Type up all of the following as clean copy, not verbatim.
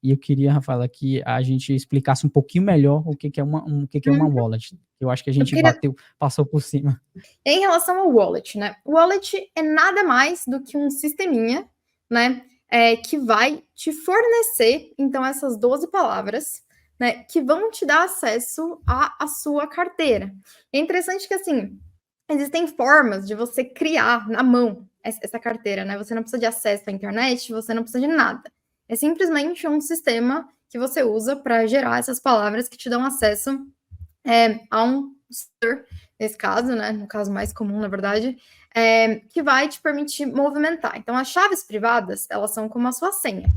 e eu queria, Rafaela, que a gente explicasse um pouquinho melhor o que que é uma Uhum. wallet. Eu acho que a Eu gente queria passou por cima. Em relação ao wallet, né? O wallet é nada mais do que um sisteminha, né? Que vai te fornecer, então, essas 12 palavras, né? Que vão te dar acesso à sua carteira. É interessante que, assim, existem formas de você criar na mão essa carteira, né? Você não precisa de acesso à internet, você não precisa de nada. É simplesmente um sistema que você usa para gerar essas palavras que te dão acesso a um servidor, nesse caso, né, no caso mais comum, na verdade, que vai te permitir movimentar. Então, as chaves privadas, elas são como a sua senha,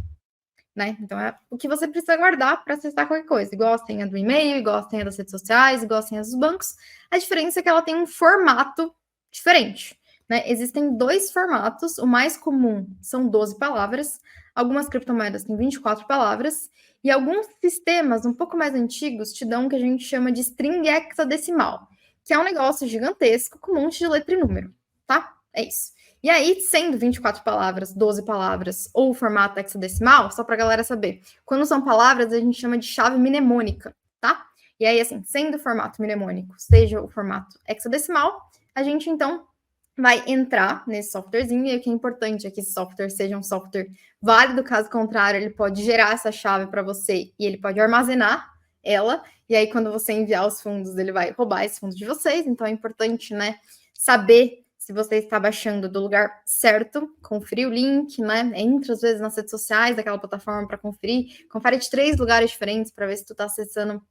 né? Então, é o que você precisa guardar para acessar qualquer coisa, igual a senha do e-mail, igual a senha das redes sociais, igual a senha dos bancos. A diferença é que ela tem um formato diferente, né? Existem dois formatos, o mais comum são 12 palavras, algumas criptomoedas têm 24 palavras, e alguns sistemas um pouco mais antigos te dão o que a gente chama de string hexadecimal, que é um negócio gigantesco com um monte de letra e número, tá? É isso. E aí, sendo 24 palavras, 12 palavras ou formato hexadecimal, só para a galera saber, quando são palavras, a gente chama de chave mnemônica, tá? E aí, assim, sendo o formato mnemônico, seja o formato hexadecimal, a gente então vai entrar nesse softwarezinho, e o que é importante é que esse software seja um software válido, caso contrário, ele pode gerar essa chave para você e ele pode armazenar ela, e aí quando você enviar os fundos, ele vai roubar esse fundo de vocês, então é importante, né, saber se você está baixando do lugar certo, conferir o link, né, entra às vezes nas redes sociais daquela plataforma para conferir, confere de 3 lugares diferentes para ver se tu está acessando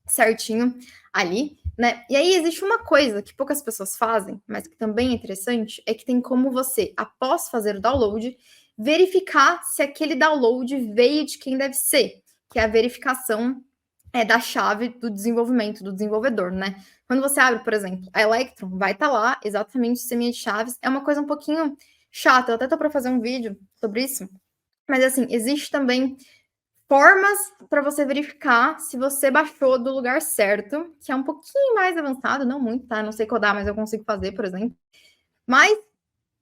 certinho ali, né? E aí existe uma coisa que poucas pessoas fazem, mas que também é interessante, é que tem como você, após fazer o download, verificar se aquele download veio de quem deve ser, que é a verificação da chave do desenvolvimento, do desenvolvedor, né? Quando você abre, por exemplo, a Electron, vai estar lá exatamente o sisteminha de chaves. É uma coisa um pouquinho chata, eu até tô para fazer um vídeo sobre isso, mas assim, existe também formas para você verificar se você baixou do lugar certo, que é um pouquinho mais avançado, não muito, tá? Não sei codar, mas eu consigo fazer, por exemplo. Mas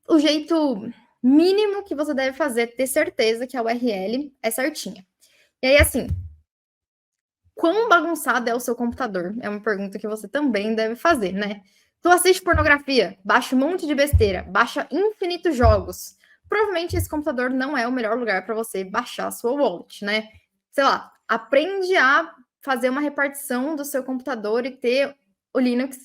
o jeito mínimo que você deve fazer é ter certeza que a URL é certinha. E aí, assim, quão bagunçado é o seu computador? É uma pergunta que você também deve fazer, né? Tu assiste pornografia, baixa um monte de besteira, baixa infinitos jogos. Provavelmente esse computador não é o melhor lugar para você baixar a sua wallet, né? Sei lá, aprende a fazer uma repartição do seu computador e ter o Linux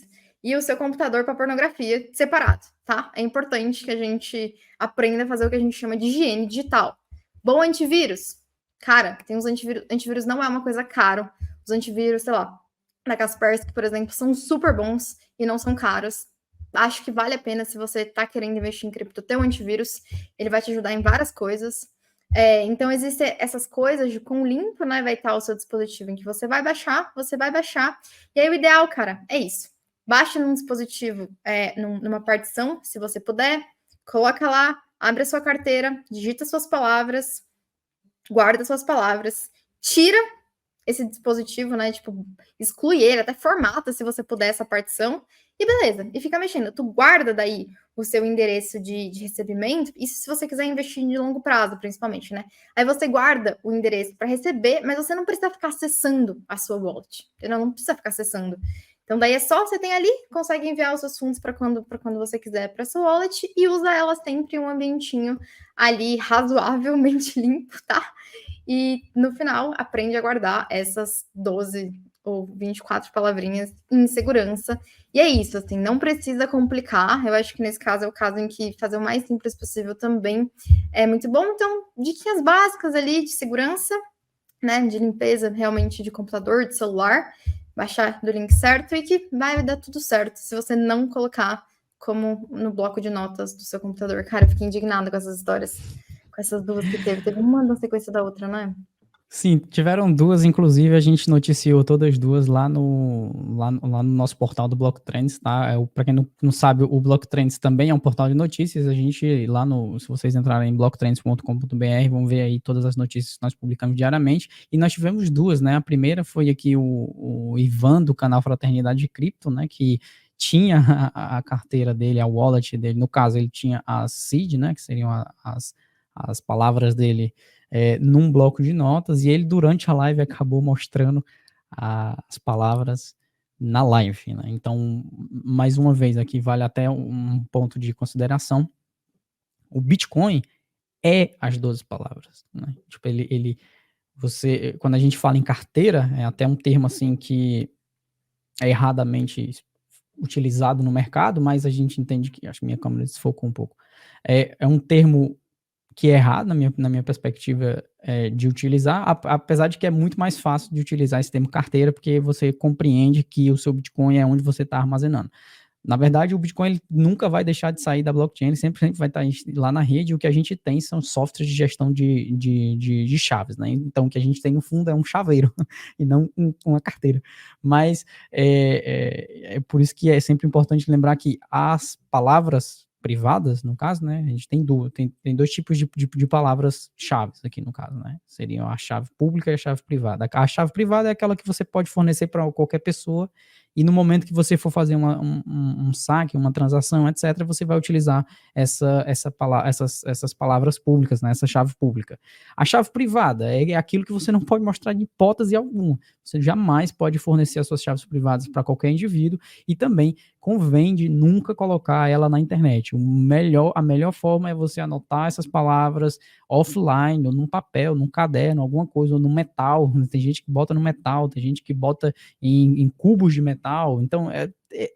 e o seu computador para pornografia separado, tá? É importante que a gente aprenda a fazer o que a gente chama de higiene digital. Bom antivírus. Cara, tem uns antivírus, antivírus não é uma coisa caro. Os antivírus, sei lá, da Kaspersky, por exemplo, são super bons e não são caros. Acho que vale a pena se você está querendo investir em cripto, ter um antivírus, ele vai te ajudar em várias coisas. Então, existem essas coisas de com limpo, né? Vai estar o seu dispositivo em que você vai baixar. E aí, o ideal, cara, é isso. Baixa num dispositivo, numa partição, se você puder, coloca lá, abre a sua carteira, digita suas palavras, guarda suas palavras, tira esse dispositivo, né? Tipo, exclui ele, até formata se você puder essa partição, e beleza, e fica mexendo. Tu guarda daí o seu endereço de recebimento, isso se você quiser investir de longo prazo, principalmente, né? Aí você guarda o endereço para receber, mas você não precisa ficar acessando a sua wallet. Não precisa ficar acessando. Então, daí é só você tem ali, consegue enviar os seus fundos para quando você quiser para sua wallet e usa ela sempre em um ambientinho ali razoavelmente limpo, tá? E no final aprende a guardar essas 12 ou 24 palavrinhas em segurança. E é isso, assim, não precisa complicar. Eu acho que nesse caso é o caso em que fazer o mais simples possível também é muito bom. Então, diquinhas básicas ali de segurança, né? De limpeza realmente de computador, de celular, baixar do link certo e que vai dar tudo certo se você não colocar como no bloco de notas do seu computador. Cara, eu fiquei indignada com essas histórias, com essas duas que teve. Teve uma na sequência da outra, né? Sim, tiveram duas, inclusive a gente noticiou todas duas lá no nosso portal do Block Trends, tá? Para quem não sabe, o Block Trends também é um portal de notícias. A gente lá se vocês entrarem em blocktrends.com.br, vão ver aí todas as notícias que nós publicamos diariamente. E nós tivemos duas, né? A primeira foi aqui o Ivan do canal Fraternidade de Cripto, né? Que tinha a carteira dele, a wallet dele. No caso, ele tinha a seed, né? Que seriam as palavras dele num bloco de notas, e ele, durante a live, acabou mostrando as palavras na live, né? Então, mais uma vez, aqui vale até um ponto de consideração. O Bitcoin é as 12 palavras, né? Tipo, quando a gente fala em carteira, é até um termo assim que é erradamente utilizado no mercado, mas a gente entende que, acho que minha câmera desfocou um pouco, é um termo que é errado na minha perspectiva de utilizar, apesar de que é muito mais fácil de utilizar esse termo carteira, porque você compreende que o seu Bitcoin é onde você está armazenando. Na verdade, o Bitcoin ele nunca vai deixar de sair da blockchain, ele sempre vai estar lá na rede. O que a gente tem são softwares de gestão de chaves, né? Então, o que a gente tem no fundo é um chaveiro e não uma carteira. Mas é por isso que é sempre importante lembrar que as palavras privadas, no caso, né? A gente tem dois tipos de palavras-chave aqui, no caso, né? Seriam a chave pública e a chave privada. A chave privada é aquela que você pode fornecer para qualquer pessoa, e no momento que você for fazer um saque, uma transação, etc., você vai utilizar essas palavras públicas, né, essa chave pública. A chave privada é aquilo que você não pode mostrar de hipótese alguma. Você jamais pode fornecer as suas chaves privadas para qualquer indivíduo, e também convém de nunca colocar ela na internet. A melhor forma é você anotar essas palavras offline, ou num papel, num caderno, alguma coisa, ou no metal. Tem gente que bota no metal, tem gente que bota em cubos de metal. Então,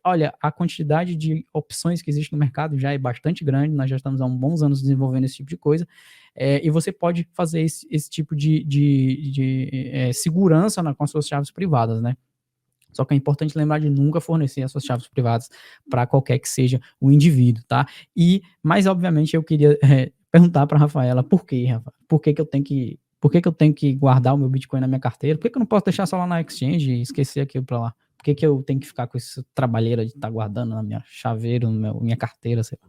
olha, a quantidade de opções que existe no mercado já é bastante grande. Nós já estamos há uns bons anos desenvolvendo esse tipo de coisa, e você pode fazer esse tipo de segurança com as suas chaves privadas, né? Só que é importante lembrar de nunca fornecer as suas chaves privadas para qualquer que seja o indivíduo, tá? Mas obviamente eu queria perguntar para a Rafaela, por quê, Rafa? Por que eu tenho que guardar o meu Bitcoin na minha carteira? Por que eu não posso deixar só lá na exchange e esquecer aquilo para lá? Por que eu tenho que ficar com essa trabalheira de estar guardando na minha chaveiro, minha carteira, sei lá?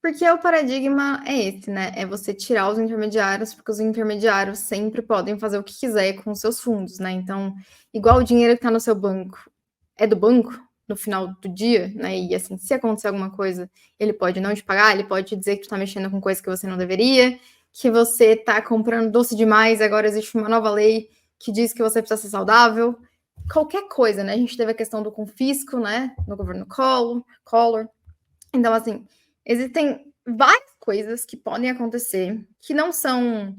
Porque o paradigma é esse, né? É você tirar os intermediários, porque os intermediários sempre podem fazer o que quiser com os seus fundos, né? Então, igual o dinheiro que está no seu banco é do banco no final do dia, né? E assim, se acontecer alguma coisa, ele pode não te pagar, ele pode te dizer que tu tá mexendo com coisa que você não deveria, que você tá comprando doce demais, agora existe uma nova lei que diz que você precisa ser saudável. Qualquer coisa, né? A gente teve a questão do confisco, né? No governo Collor. Então, assim, existem várias coisas que podem acontecer que não são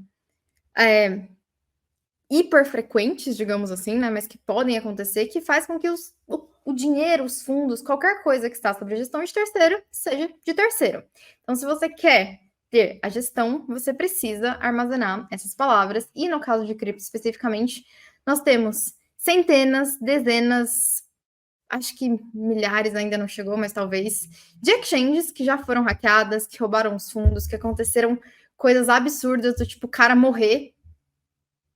hiper frequentes, digamos assim, né? Mas que podem acontecer, que faz com que o dinheiro, os fundos, qualquer coisa que está sobre gestão de terceiro, seja de terceiro. Então, se você quer ter a gestão, você precisa armazenar essas palavras. E no caso de cripto especificamente, nós temos centenas, dezenas, acho que milhares ainda não chegou, mas talvez, de exchanges que já foram hackeadas, que roubaram os fundos, que aconteceram coisas absurdas, do tipo, o cara morrer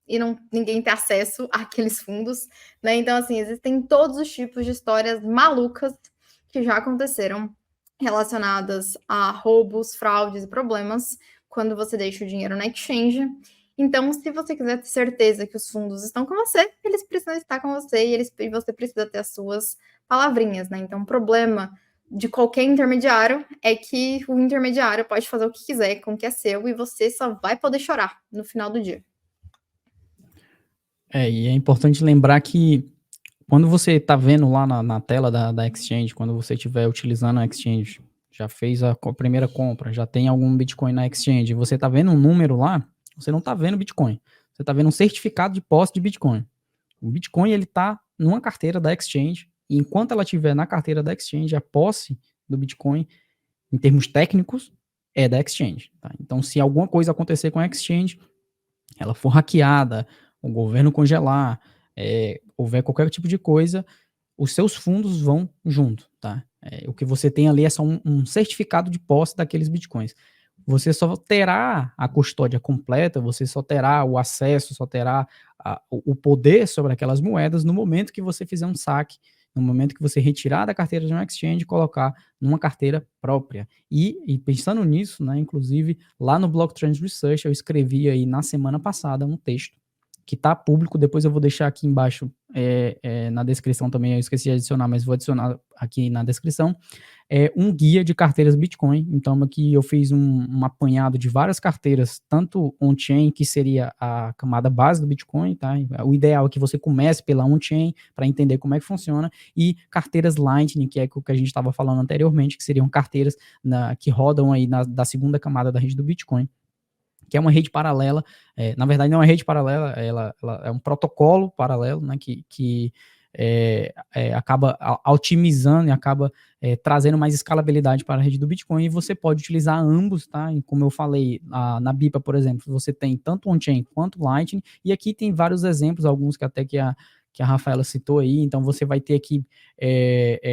e ninguém ter acesso àqueles fundos, né? Então, assim, existem todos os tipos de histórias malucas que já aconteceram relacionadas a roubos, fraudes e problemas quando você deixa o dinheiro na exchange. Então, se você quiser ter certeza que os fundos estão com você, eles precisam estar com você e você precisa ter as suas palavrinhas, né? Então, o problema de qualquer intermediário é que o intermediário pode fazer o que quiser com o que é seu e você só vai poder chorar no final do dia. E é importante lembrar que quando você está vendo lá na tela da exchange, quando você estiver utilizando a exchange, já fez a primeira compra, já tem algum Bitcoin na exchange, você está vendo um número lá, você não está vendo Bitcoin. Você está vendo um certificado de posse de Bitcoin. O Bitcoin, ele está numa carteira da exchange, e enquanto ela estiver na carteira da exchange, a posse do Bitcoin, em termos técnicos, é da exchange. Tá? Então, se alguma coisa acontecer com a exchange, ela for hackeada, o governo congelar, houver qualquer tipo de coisa, os seus fundos vão junto, tá? O que você tem ali é só um certificado de posse daqueles bitcoins. Você só terá a custódia completa, você só terá o acesso, só terá o poder sobre aquelas moedas no momento que você fizer um saque, no momento que você retirar da carteira de um exchange e colocar numa carteira própria. E pensando nisso, né, inclusive, lá no Block Trends Research, eu escrevi aí na semana passada um texto que está público, depois eu vou deixar aqui embaixo na descrição também, eu esqueci de adicionar, mas vou adicionar aqui na descrição, um guia de carteiras Bitcoin. Então aqui eu fiz um apanhado de várias carteiras, tanto on-chain, que seria a camada base do Bitcoin, tá? O ideal é que você comece pela on-chain para entender como é que funciona, e carteiras Lightning, que é o que a gente estava falando anteriormente, que seriam carteiras que rodam aí da segunda camada da rede do Bitcoin, que é uma rede paralela. Na verdade não é uma rede paralela, ela é um protocolo paralelo, né, que acaba otimizando e acaba trazendo mais escalabilidade para a rede do Bitcoin, e você pode utilizar ambos, tá? E como eu falei, na BIPA, por exemplo, você tem tanto on-chain quanto Lightning, e aqui tem vários exemplos, alguns que até que a Rafaela citou aí. Então você vai ter aqui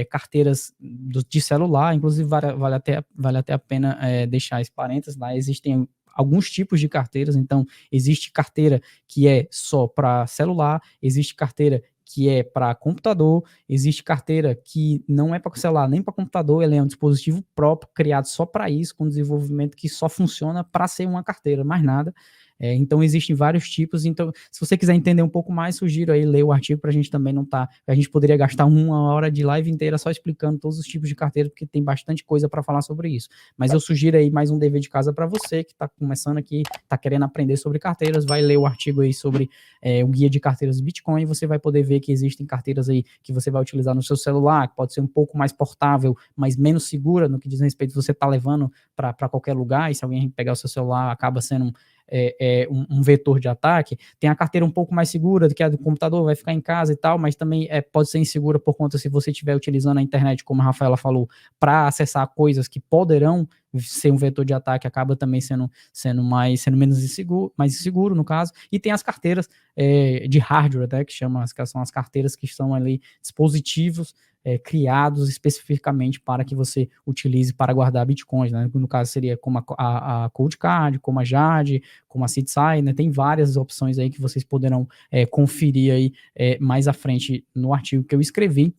carteiras de celular, inclusive vale até a pena deixar esse parênteses lá. Existem alguns tipos de carteiras. Então existe carteira que é só para celular, existe carteira que é para computador, existe carteira que não é para celular nem para computador, ele é um dispositivo próprio, criado só para isso, com desenvolvimento que só funciona para ser uma carteira, mais nada. Então existem vários tipos. Então, se você quiser entender um pouco mais, sugiro aí ler o artigo, para a gente também não tá, a gente poderia gastar 1 hora de live inteira só explicando todos os tipos de carteira, porque tem bastante coisa para falar sobre isso. Mas eu sugiro aí mais um dever de casa para você que está começando aqui, está querendo aprender sobre carteiras, vai ler o artigo aí sobre o guia de carteiras Bitcoin, e você vai poder ver que existem carteiras aí que você vai utilizar no seu celular, que pode ser um pouco mais portável, mas menos segura no que diz respeito você tá levando para qualquer lugar, e se alguém pegar o seu celular acaba sendo um vetor de ataque. Tem a carteira um pouco mais segura do que a do computador, vai ficar em casa e tal, mas também pode ser insegura por conta, se você estiver utilizando a internet, como a Rafaela falou, para acessar coisas que poderão ser um vetor de ataque, acaba também sendo menos inseguro no caso. E tem as carteiras de hardware, né, que são as carteiras que são ali dispositivos criados especificamente para que você utilize para guardar bitcoins, né? No caso seria como a Cold Card, como a Jade, como a Citsai, né? Tem várias opções aí que vocês poderão conferir aí mais à frente no artigo que eu escrevi.